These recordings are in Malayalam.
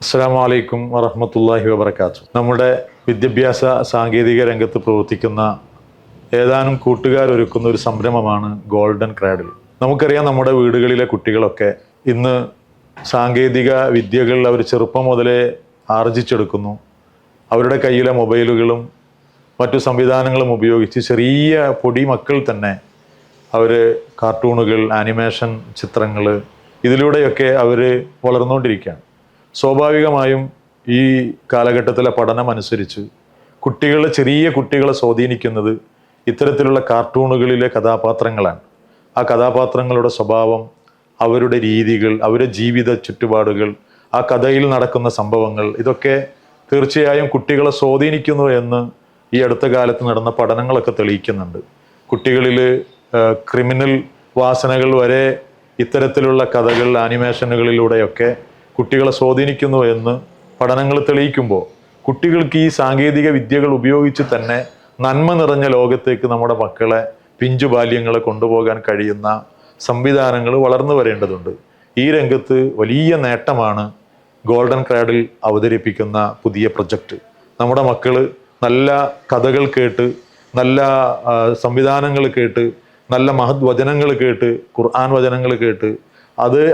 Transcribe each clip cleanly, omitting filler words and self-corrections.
അസ്സലാമു അലൈക്കും വറഹ്മത്തുള്ളാഹി വബറകാതുഹു. നമ്മുടെ വിദ്യാഭ്യാസ സാങ്കേതിക രംഗത്ത് പ്രവർത്തിക്കുന്ന ഏതാനും കൂട്ടുകാരൊരുക്കുന്ന ഒരു സംരംഭമാണ് ഗോൾഡൻ ക്രാഡിൽ. നമുക്കറിയാം, നമ്മുടെ വീടുകളിലെ കുട്ടികളൊക്കെ ഇന്ന് സാങ്കേതിക വിദ്യകൾ അവർ ചെറുപ്പം മുതലേ ആർജിച്ചെടുക്കുന്നു. അവരുടെ കയ്യിലെ മൊബൈലുകളും മറ്റു സംവിധാനങ്ങളും ഉപയോഗിച്ച് ചെറിയ പൊടി മക്കൾ തന്നെ അവർ കാർട്ടൂണുകൾ, ആനിമേഷൻ ചിത്രങ്ങൾ ഇതിലൂടെയൊക്കെ അവർ വളർന്നുകൊണ്ടിരിക്കുകയാണ്. സ്വാഭാവികമായും ഈ കാലഘട്ടത്തിലെ പഠനം അനുസരിച്ച് ചെറിയ കുട്ടികളെ സ്വാധീനിക്കുന്നത് ഇത്തരത്തിലുള്ള കാർട്ടൂണുകളിലെ കഥാപാത്രങ്ങളാണ്. ആ കഥാപാത്രങ്ങളുടെ സ്വഭാവം, അവരുടെ രീതികൾ, അവരുടെ ജീവിത ചുറ്റുപാടുകൾ, ആ കഥയിൽ നടക്കുന്ന സംഭവങ്ങൾ, ഇതൊക്കെ തീർച്ചയായും കുട്ടികളെ സ്വാധീനിക്കുന്നു എന്ന് ഈ അടുത്ത കാലത്ത് നടന്ന പഠനങ്ങളൊക്കെ തെളിയിക്കുന്നുണ്ട്. കുട്ടികളിൽ ക്രിമിനൽ വാസനകൾ വരെ ഇത്തരത്തിലുള്ള കഥകൾ, ആനിമേഷനുകളിലൂടെയൊക്കെ കുട്ടികളെ സ്വാധീനിക്കുന്നു എന്ന് പഠനങ്ങൾ തെളിയിക്കുമ്പോൾ കുട്ടികൾക്ക് ഈ സാങ്കേതിക വിദ്യകൾ ഉപയോഗിച്ച് തന്നെ നന്മ നിറഞ്ഞ ലോകത്തേക്ക് നമ്മുടെ മക്കളെ, പിഞ്ചു ബാല്യങ്ങളെ കൊണ്ടുപോകാൻ കഴിയുന്ന സംവിധാനങ്ങൾ വളർന്നു വരേണ്ടതുണ്ട്. ഈ രംഗത്ത് വലിയ നേട്ടമാണ് ഗോൾഡൻ ക്രാഡിൽ അവതരിപ്പിക്കുന്ന പുതിയ പ്രൊജക്റ്റ്. നമ്മുടെ മക്കൾ നല്ല കഥകൾ കേട്ട്, നല്ല സംവിധാനങ്ങൾ കേട്ട്, നല്ല മഹത് വചനങ്ങൾ കേട്ട്, ഖുർആൻ വചനങ്ങൾ കേട്ട്,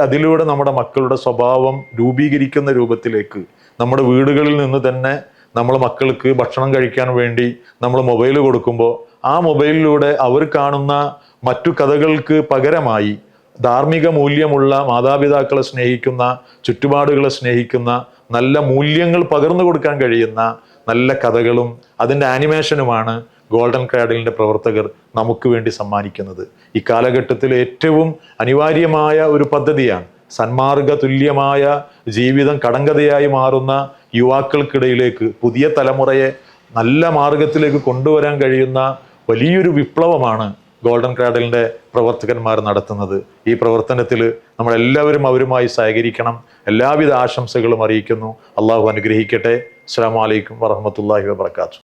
അതിലൂടെ നമ്മുടെ മക്കളുടെ സ്വഭാവം രൂപീകരിക്കുന്ന രൂപത്തിലേക്ക് നമ്മുടെ വീടുകളിൽ നിന്ന് തന്നെ നമ്മൾ മക്കൾക്ക് ഭക്ഷണം കഴിക്കാൻ വേണ്ടി നമ്മൾ മൊബൈൽ കൊടുക്കുമ്പോൾ ആ മൊബൈലിലൂടെ അവർ കാണുന്ന മറ്റു കഥകൾക്ക് പകരമായി ധാർമ്മിക മൂല്യമുള്ള, മാതാപിതാക്കളെ സ്നേഹിക്കുന്ന, ചുറ്റുപാടുകളെ സ്നേഹിക്കുന്ന, നല്ല മൂല്യങ്ങൾ പകർന്നു കൊടുക്കാൻ കഴിയുന്ന നല്ല കഥകളും അതിൻ്റെ ആനിമേഷനുമാണ് ഗോൾഡൻ ക്രാഡിലിൻ്റെ പ്രവർത്തകർ നമുക്ക് വേണ്ടി സമ്മാനിക്കുന്നത്. ഈ കാലഘട്ടത്തിൽ ഏറ്റവും അനിവാര്യമായ ഒരു പദ്ധതിയാണ്. സന്മാർഗ തുല്യമായ ജീവിതം കടങ്കഥയായി മാറുന്ന യുവാക്കൾക്കിടയിലേക്ക് പുതിയ തലമുറയെ നല്ല മാർഗത്തിലേക്ക് കൊണ്ടുവരാൻ കഴിയുന്ന വലിയൊരു വിപ്ലവമാണ് ഗോൾഡൻ ക്രാഡിലിൻ്റെ പ്രവർത്തകന്മാർ നടത്തുന്നത്. ഈ പ്രവർത്തനത്തിൽ നമ്മളെല്ലാവരും അവരുമായി സഹകരിക്കണം. എല്ലാവിധ ആശംസകളും അറിയിക്കുന്നു. അള്ളാഹു അനുഗ്രഹിക്കട്ടെ. അസ്സലാമു അലൈക്കും വറഹ്മത്തുള്ളാഹി വബറകാതുഹു.